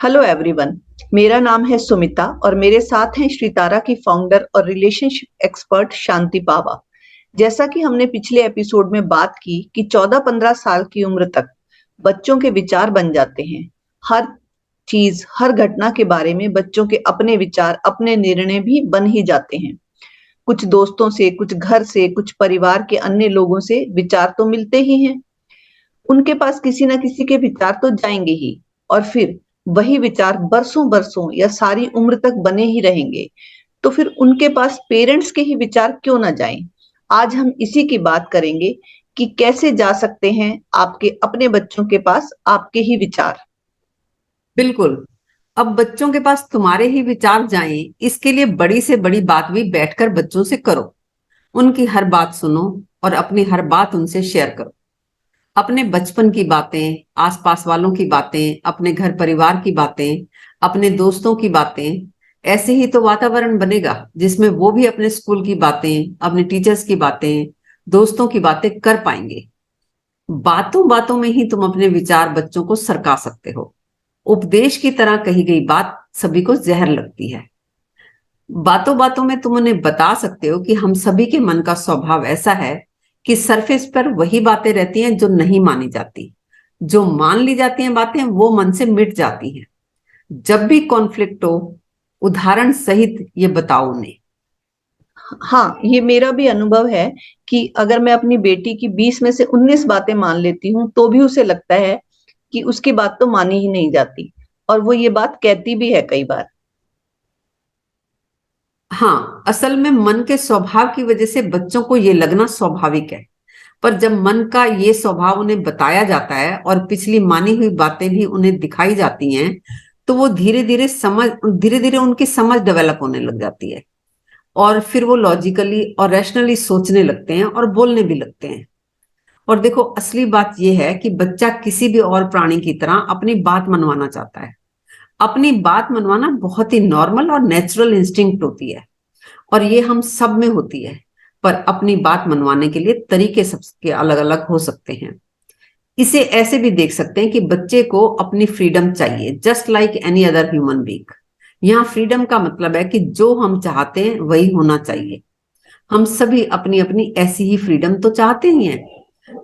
Hello everyone. मेरा नाम है सुमिता और मेरे साथ हैं श्रीतारा की फाउंडर और रिलेशनशिप एक्सपर्ट शांति पावा। जैसा कि हमने पिछले एपिसोड में बात की कि 14-15 साल की उम्र तक बच्चों के विचार बन जाते हैं। हर चीज, हर घटना के बारे में बच्चों के अपने विचार, अपने निर्णय भी बन ही जाते हैं। कुछ दोस्तों से, कुछ घर से, कुछ परिवार के अन्य लोगों से विचार तो मिलते ही हैं। उनके पास किसी ना किसी के विचार तो जाएंगे ही, और फिर वही विचार बरसों बरसों या सारी उम्र तक बने ही रहेंगे। तो फिर उनके पास पेरेंट्स के ही विचार क्यों ना जाएं। आज हम इसी की बात करेंगे कि कैसे जा सकते हैं आपके अपने बच्चों के पास आपके ही विचार। बिल्कुल। अब बच्चों के पास तुम्हारे ही विचार जाएं, इसके लिए बड़ी से बड़ी बात भी बैठकर बच्चों से करो। उनकी हर बात सुनो और अपनी हर बात उनसे शेयर करो। अपने बचपन की बातें, आसपास वालों की बातें, अपने घर परिवार की बातें, अपने दोस्तों की बातें। ऐसे ही तो वातावरण बनेगा जिसमें वो भी अपने स्कूल की बातें, अपने टीचर्स की बातें, दोस्तों की बातें कर पाएंगे। बातों बातों में ही तुम अपने विचार बच्चों को सरका सकते हो। उपदेश की तरह कही गई बात सभी को जहर लगती है। बातों बातों में तुम उन्हें बता सकते हो कि हम सभी के मन का स्वभाव ऐसा है कि सरफेस पर वही बातें रहती हैं जो नहीं मानी जाती। जो मान ली जाती हैं बातें वो मन से मिट जाती हैं। जब भी कॉन्फ्लिक्ट हो, उदाहरण सहित ये बताओ उन्हें। हाँ, ये मेरा भी अनुभव है कि अगर मैं अपनी बेटी की 20 में से 19 बातें मान लेती हूँ तो भी उसे लगता है कि उसकी बात तो मानी ही नहीं जाती, और वो ये बात कहती भी है कई बार। हाँ, असल में मन के स्वभाव की वजह से बच्चों को ये लगना स्वाभाविक है। पर जब मन का ये स्वभाव उन्हें बताया जाता है और पिछली मानी हुई बातें भी उन्हें दिखाई जाती हैं, तो वो धीरे धीरे उनकी समझ डेवलप होने लग जाती है। और फिर वो लॉजिकली और रैशनली सोचने लगते हैं और बोलने भी लगते हैं। और देखो, असली बात यह है कि बच्चा किसी भी और प्राणी की तरह अपनी बात मनवाना चाहता है। अपनी बात मनवाना बहुत ही नॉर्मल और नेचुरल इंस्टिंक्ट होती है, और ये हम सब में होती है। पर अपनी बात मनवाने के लिए तरीके सबके अलग अलग हो सकते हैं। इसे ऐसे भी देख सकते हैं कि बच्चे को अपनी फ्रीडम चाहिए, just like any other human being. यहाँ फ्रीडम का मतलब है कि जो हम चाहते हैं वही होना चाहिए। हम सभी अपनी अपनी ऐसी ही फ्रीडम तो चाहते ही हैं।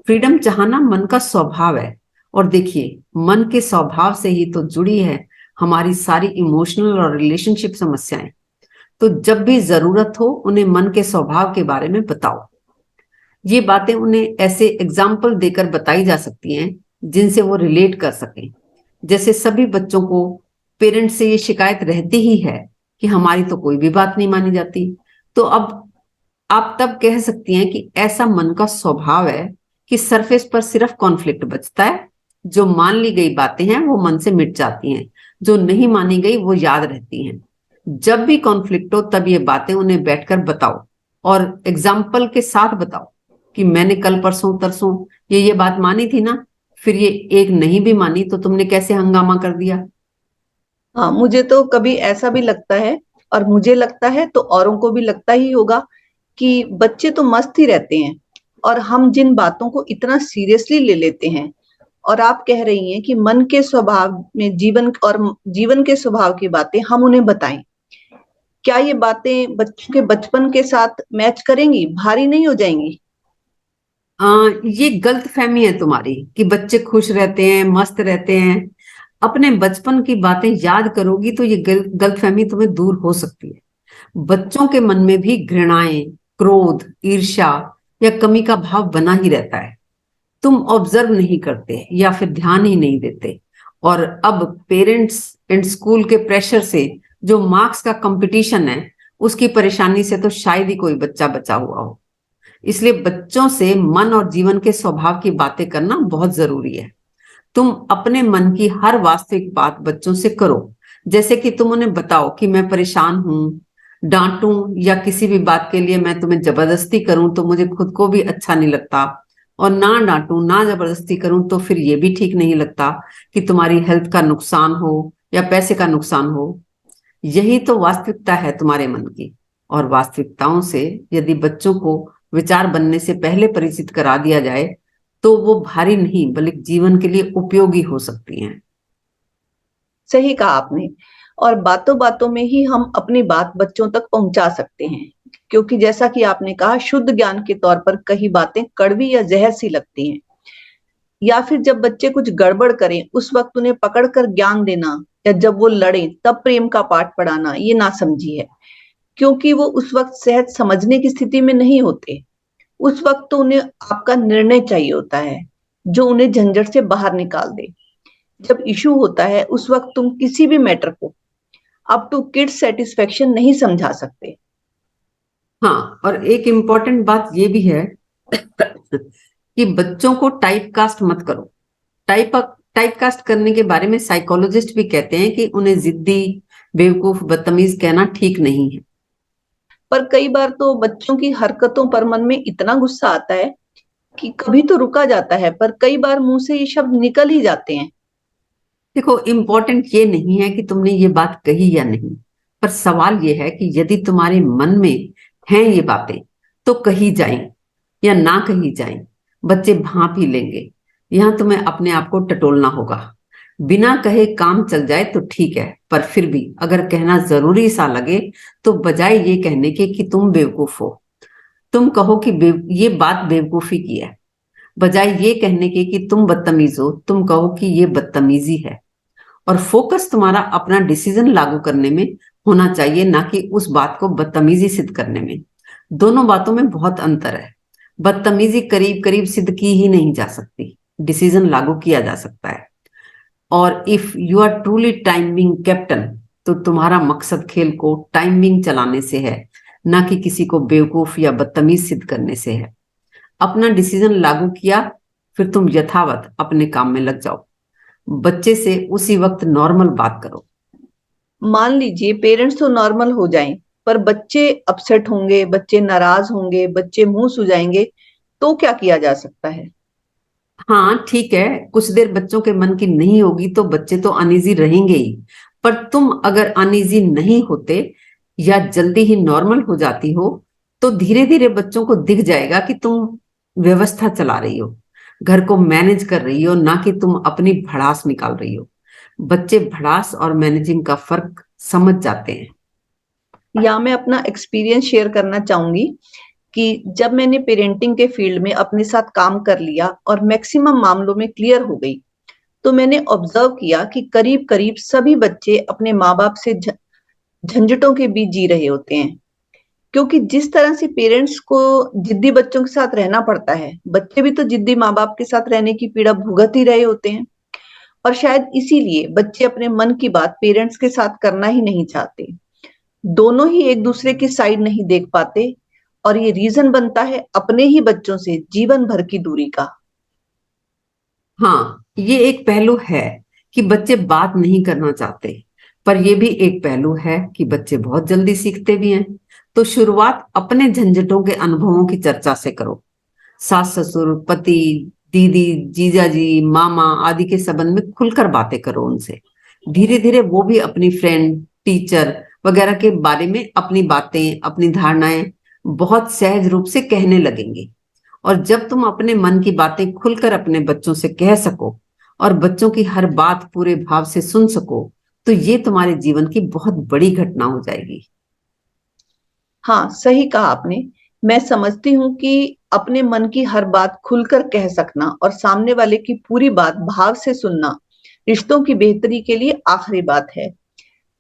फ्रीडम चाहना मन का स्वभाव है। और देखिए, मन के स्वभाव से ही तो जुड़ी है हमारी सारी इमोशनल और रिलेशनशिप समस्याएं। तो जब भी जरूरत हो उन्हें मन के स्वभाव के बारे में बताओ। ये बातें उन्हें ऐसे एग्जाम्पल देकर बताई जा सकती हैं जिनसे वो रिलेट कर सकें। जैसे सभी बच्चों को पेरेंट्स से ये शिकायत रहती ही है कि हमारी तो कोई भी बात नहीं मानी जाती। तो अब आप तब कह सकती हैं कि ऐसा मन का स्वभाव है कि सरफेस पर सिर्फ कॉन्फ्लिक्ट बचता है। जो मान ली गई बातें हैं वो मन से मिट जाती हैं, जो नहीं मानी गई वो याद रहती हैं। जब भी कॉन्फ्लिक्ट हो तब ये बातें उन्हें बैठकर बताओ, और एग्जाम्पल के साथ बताओ कि मैंने कल परसों तरसों ये बात मानी थी ना, फिर ये एक नहीं भी मानी तो तुमने कैसे हंगामा कर दिया। हाँ, मुझे तो कभी ऐसा भी लगता है, और मुझे लगता है तो औरों को भी लगता ही होगा कि बच्चे तो मस्त ही रहते हैं, और हम जिन बातों को इतना सीरियसली ले लेते हैं। और आप कह रही हैं कि मन के स्वभाव में जीवन के स्वभाव की बातें हम उन्हें बताएं। क्या ये बातें बच्चों के बचपन के साथ मैच करेंगी, भारी नहीं हो जाएंगी? ये गलत फहमी है तुम्हारी कि बच्चे खुश रहते हैं, मस्त रहते हैं। अपने बचपन की बातें याद करोगी तो ये गलत फहमी तुम्हें दूर हो सकती है। बच्चों के मन में भी घृणाएं, क्रोध, ईर्ष्या या कमी का भाव बना ही रहता है। तुम ऑब्जर्व नहीं करते या फिर ध्यान ही नहीं देते। और अब पेरेंट्स एंड स्कूल के प्रेशर से जो मार्क्स का कंपटीशन है, उसकी परेशानी से तो शायद ही कोई बच्चा बचा हुआ हो। इसलिए बच्चों से मन और जीवन के स्वभाव की बातें करना बहुत जरूरी है। तुम अपने मन की हर वास्तविक बात बच्चों से करो। जैसे कि तुम उन्हें बताओ कि मैं परेशान हूं। डांटूं या किसी भी बात के लिए मैं तुम्हें जबरदस्ती करूं तो मुझे खुद को भी अच्छा नहीं लगता। और ना डांटूं ना जबरदस्ती करूं तो फिर ये भी ठीक नहीं लगता कि तुम्हारी हेल्थ का नुकसान हो या पैसे का नुकसान हो। यही तो वास्तविकता है तुम्हारे मन की। और वास्तविकताओं से यदि बच्चों को विचार बनने से पहले परिचित करा दिया जाए तो वो भारी नहीं बल्कि जीवन के लिए उपयोगी हो सकती हैं। सही कहा आपने। और बातों बातों में ही हम अपनी बात बच्चों तक पहुंचा सकते हैं, क्योंकि जैसा कि आपने कहा, शुद्ध ज्ञान के तौर पर कई बातें कड़वी या जहर सी लगती हैं। या फिर जब बच्चे कुछ गड़बड़ करें उस वक्त उन्हें पकड़कर ज्ञान देना, या जब वो लड़े तब प्रेम का पाठ पढ़ाना, ये नासमझी है। क्योंकि वो उस वक्त सहज समझने की स्थिति में नहीं होते। उस वक्त तो उन्हें आपका निर्णय चाहिए होता है, जो उन्हें झंझट से बाहर निकाल दे। जब इशू होता है उस वक्त तुम किसी भी मैटर को अप टू किड्स सेटिस्फेक्शन नहीं समझा सकते। हाँ, और एक इम्पॉर्टेंट बात ये भी है कि बच्चों को टाइप कास्ट मत करो। टाइप टाइप कास्ट करने के बारे में साइकोलॉजिस्ट भी कहते हैं कि उन्हें जिद्दी, बेवकूफ, बदतमीज कहना ठीक नहीं है। पर कई बार तो बच्चों की हरकतों पर मन में इतना गुस्सा आता है कि कभी तो रुका जाता है, पर कई बार मुंह से ये शब्द निकल ही जाते हैं। देखो, इम्पोर्टेंट ये नहीं है कि तुमने ये बात कही या नहीं, पर सवाल ये है कि यदि तुम्हारे मन में हैं ये बातें, तो कही जाएं या ना कही जाएं, बच्चे भांप ही लेंगे। यहां तुम्हें अपने आप को टटोलना होगा। बिना कहे काम चल जाए तो ठीक है, पर फिर भी अगर कहना जरूरी सा लगे तो बजाय ये कहने के कि तुम बेवकूफ हो, तुम कहो कि ये बात बेवकूफी की है। बजाय ये कहने के कि तुम बदतमीज हो, तुम कहो कि ये बदतमीजी है। और फोकस तुम्हारा अपना डिसीजन लागू करने में होना चाहिए, ना कि उस बात को बदतमीजी सिद्ध करने में। दोनों बातों में बहुत अंतर है। बदतमीजी करीब करीब सिद्ध की ही नहीं जा सकती, डिसीजन लागू किया जा सकता है। और if you are truly timing captain, तो तुम्हारा मकसद खेल को टाइमिंग चलाने से है, ना कि किसी को बेवकूफ या बदतमीज सिद्ध करने से है। अपना डिसीजन लागू किया, फिर तुम यथावत अपने काम में लग जाओ। बच्चे से उसी वक्त नॉर्मल बात करो। मान लीजिए पेरेंट्स तो नॉर्मल हो जाएं, पर बच्चे अपसेट होंगे, बच्चे नाराज होंगे, बच्चे मुंह सुजाएंगे, तो क्या किया जा सकता है? हाँ ठीक है, कुछ देर बच्चों के मन की नहीं होगी तो बच्चे तो अनईजी रहेंगे ही। पर तुम अगर अनईजी नहीं होते या जल्दी ही नॉर्मल हो जाती हो, तो धीरे धीरे बच्चों को दिख जाएगा कि तुम व्यवस्था चला रही हो, घर को मैनेज कर रही हो, ना कि तुम अपनी भड़ास निकाल रही हो। बच्चे भड़ास और मैनेजिंग का फर्क समझ जाते हैं। या मैं अपना एक्सपीरियंस शेयर करना चाहूंगी कि जब मैंने पेरेंटिंग के फील्ड में अपने साथ काम कर लिया और मैक्सिमम मामलों में क्लियर हो गई, तो मैंने ऑब्जर्व किया कि करीब करीब सभी बच्चे अपने माँ बाप से झंझटों के बीच जी रहे होते हैं। क्योंकि जिस तरह से पेरेंट्स को जिद्दी बच्चों के साथ रहना पड़ता है, बच्चे भी तो जिद्दी माँ बाप के साथ रहने की पीड़ा भुगत ही रहे होते हैं। और शायद इसीलिए बच्चे अपने मन की बात पेरेंट्स के साथ करना ही नहीं चाहते। दोनों ही एक दूसरे की साइड नहीं देख पाते, और ये रीजन बनता है अपने ही बच्चों से जीवन भर की दूरी का। हाँ, ये एक पहलू है कि बच्चे बात नहीं करना चाहते, पर यह भी एक पहलू है कि बच्चे बहुत जल्दी सीखते भी हैं। तो शुरुआत अपने झंझटों के अनुभवों की चर्चा से करो। सास ससुर, पति, दीदी, जीजा जी, मामा आदि के संबंध में खुलकर बातें करो उनसे। धीरे धीरे वो भी अपनी फ्रेंड, टीचर वगैरह के बारे में अपनी बातें, अपनी धारणाएं बहुत सहज रूप से कहने लगेंगे। और जब तुम अपने मन की बातें खुलकर अपने बच्चों से कह सको और बच्चों की हर बात पूरे भाव से सुन सको, तो ये तुम्हारे जीवन की बहुत बड़ी घटना हो जाएगी। हाँ, सही कहा आपने। मैं समझती हूँ कि अपने मन की हर बात खुलकर कह सकना और सामने वाले की पूरी बात भाव से सुनना रिश्तों की बेहतरी के लिए आखिरी बात है।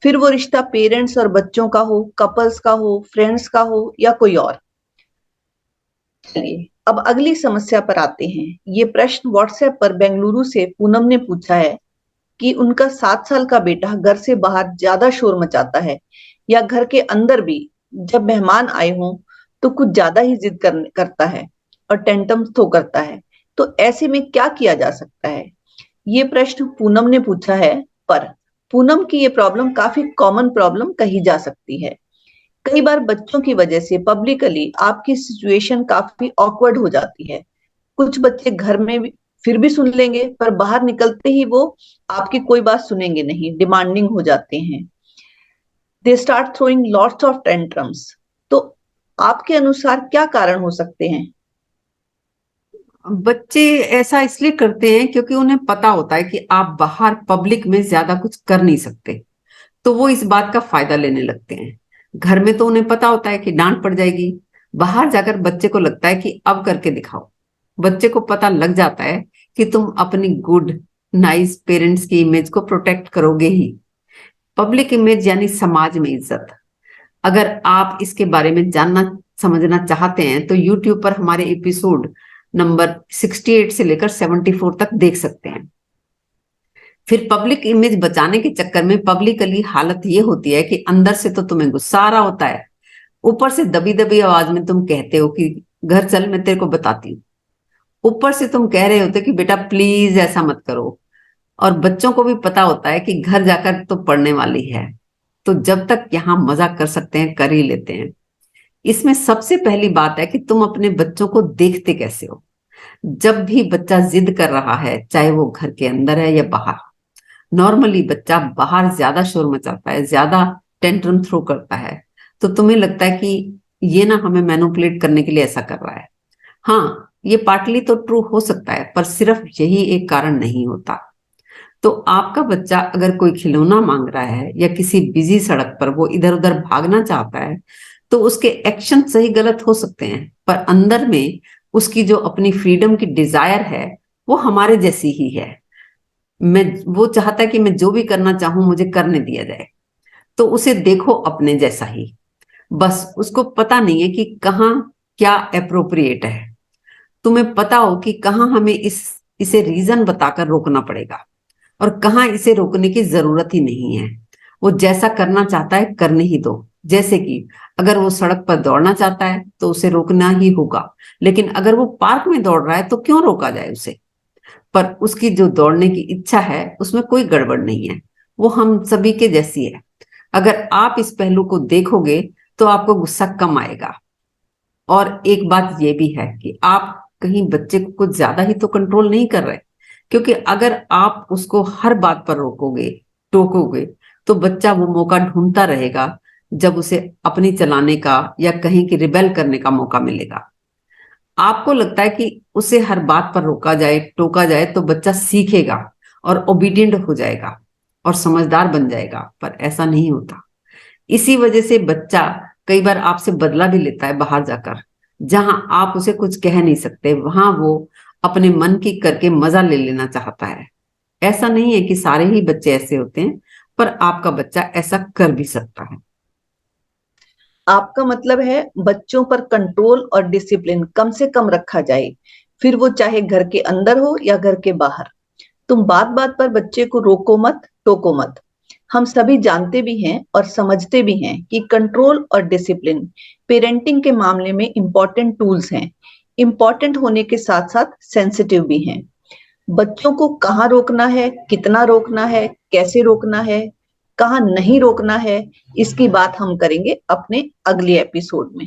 फिर वो रिश्ता पेरेंट्स और बच्चों का हो, कपल्स का हो, फ्रेंड्स का हो, या कोई और। चलिए अब अगली समस्या पर आते हैं। ये प्रश्न व्हाट्सएप पर बेंगलुरु से पूनम ने पूछा है कि उनका 7 साल का बेटा घर से बाहर ज्यादा शोर मचाता है, या घर के अंदर भी जब मेहमान आए हों तो कुछ ज्यादा ही जिद करता है और टेंटम थ्रो करता है। तो ऐसे में क्या किया जा सकता है? ये प्रश्न पूनम ने पूछा है, पर पूनम की ये प्रॉब्लम काफी कॉमन प्रॉब्लम कही जा सकती है। कई बार बच्चों की वजह से पब्लिकली आपकी सिचुएशन काफी ऑकवर्ड हो जाती है। कुछ बच्चे घर में भी फिर भी सुन लेंगे, पर बाहर निकलते ही वो आपकी कोई बात सुनेंगे नहीं, डिमांडिंग हो जाते हैं। They start throwing lots of tantrums. तो आपके अनुसार क्या कारण हो सकते हैं? बच्चे ऐसा इसलिए करते हैं क्योंकि उन्हें पता होता है कि आप बाहर पब्लिक में ज्यादा कुछ कर नहीं सकते, तो वो इस बात का फायदा लेने लगते हैं। घर में तो उन्हें पता होता है कि डांट पड़ जाएगी, बाहर जाकर बच्चे को लगता है कि अब करके दिखाओ। बच्चे को पता लग जाता है कि तुम अपनी गुड नाइस पेरेंट्स की इमेज को प्रोटेक्ट करोगे ही। पब्लिक इमेज यानी समाज में इज्जत। अगर आप इसके बारे में जानना समझना चाहते हैं तो यूट्यूब पर हमारे एपिसोड नंबर 68 से लेकर 74 तक देख सकते हैं। फिर पब्लिक इमेज बचाने के चक्कर में पब्लिकली हालत ये होती है कि अंदर से तो तुम्हें गुस्सा आ रहा होता है, ऊपर से दबी दबी आवाज में तुम कहते हो कि घर चल मैं तेरे को बताती हूँ। ऊपर से तुम कह रहे होते कि बेटा प्लीज ऐसा मत करो। और बच्चों को भी पता होता है कि घर जाकर तो पढ़ने वाली है, तो जब तक यहाँ मजाक कर सकते हैं कर ही लेते हैं। इसमें सबसे पहली बात है कि तुम अपने बच्चों को देखते कैसे हो। जब भी बच्चा जिद कर रहा है, चाहे वो घर के अंदर है या बाहर, नॉर्मली बच्चा बाहर ज्यादा शोर मचाता है, ज्यादा टेंट्रम थ्रो करता है, तो तुम्हें लगता है कि ये ना हमें मैनिपुलेट करने के लिए ऐसा कर रहा है। हाँ, ये पार्टली तो ट्रू हो सकता है, पर सिर्फ यही एक कारण नहीं होता। तो आपका बच्चा अगर कोई खिलौना मांग रहा है या किसी बिजी सड़क पर वो इधर उधर भागना चाहता है, तो उसके एक्शन सही गलत हो सकते हैं, पर अंदर में उसकी जो अपनी फ्रीडम की डिजायर है वो हमारे जैसी ही है। मैं वो चाहता है कि मैं जो भी करना चाहूं मुझे करने दिया जाए, तो उसे देखो अपने जैसा ही। बस उसको पता नहीं है कि कहाँ क्या अप्रोप्रिएट है। तुम्हें पता हो कि कहाँ हमें इसे रीजन बताकर रोकना पड़ेगा और कहाँ इसे रोकने की जरूरत ही नहीं है। वो जैसा करना चाहता है करने ही दो। जैसे कि अगर वो सड़क पर दौड़ना चाहता है तो उसे रोकना ही होगा, लेकिन अगर वो पार्क में दौड़ रहा है तो क्यों रोका जाए उसे। पर उसकी जो दौड़ने की इच्छा है उसमें कोई गड़बड़ नहीं है, वो हम सभी के जैसी है। अगर आप इस पहलू को देखोगे तो आपको गुस्सा कम आएगा। और एक बात ये भी है कि आप कहीं बच्चे को कुछ ज्यादा ही तो कंट्रोल नहीं कर रहे, क्योंकि अगर आप उसको हर बात पर रोकोगे टोकोगे तो बच्चा वो मौका ढूंढता रहेगा जब उसे अपनी चलाने का या कहीं की रिबेल करने का मौका मिलेगा। आपको लगता है कि उसे हर बात पर रोका जाए टोका जाए तो बच्चा सीखेगा और ओबीडियंट हो जाएगा और समझदार बन जाएगा, पर ऐसा नहीं होता। इसी वजह से बच्चा कई बार आपसे बदला भी लेता है बाहर जाकर। जहां आप उसे कुछ कह नहीं सकते वहां वो अपने मन की करके मजा ले लेना चाहता है। ऐसा नहीं है कि सारे ही बच्चे ऐसे होते हैं, पर आपका बच्चा ऐसा कर भी सकता है। आपका मतलब है बच्चों पर कंट्रोल और डिसिप्लिन कम से कम रखा जाए, फिर वो चाहे घर के अंदर हो या घर के बाहर। तुम बात बात पर बच्चे को रोको मत, टोको मत। हम सभी जानते भी हैं और समझते भी हैं कि कंट्रोल और डिसिप्लिन पेरेंटिंग के मामले में इंपॉर्टेंट टूल्स हैं। इंपॉर्टेंट होने के साथ साथ सेंसिटिव भी हैं। बच्चों को कहाँ रोकना है, कितना रोकना है, कैसे रोकना है, कहाँ नहीं रोकना है, इसकी बात हम करेंगे अपने अगले एपिसोड में।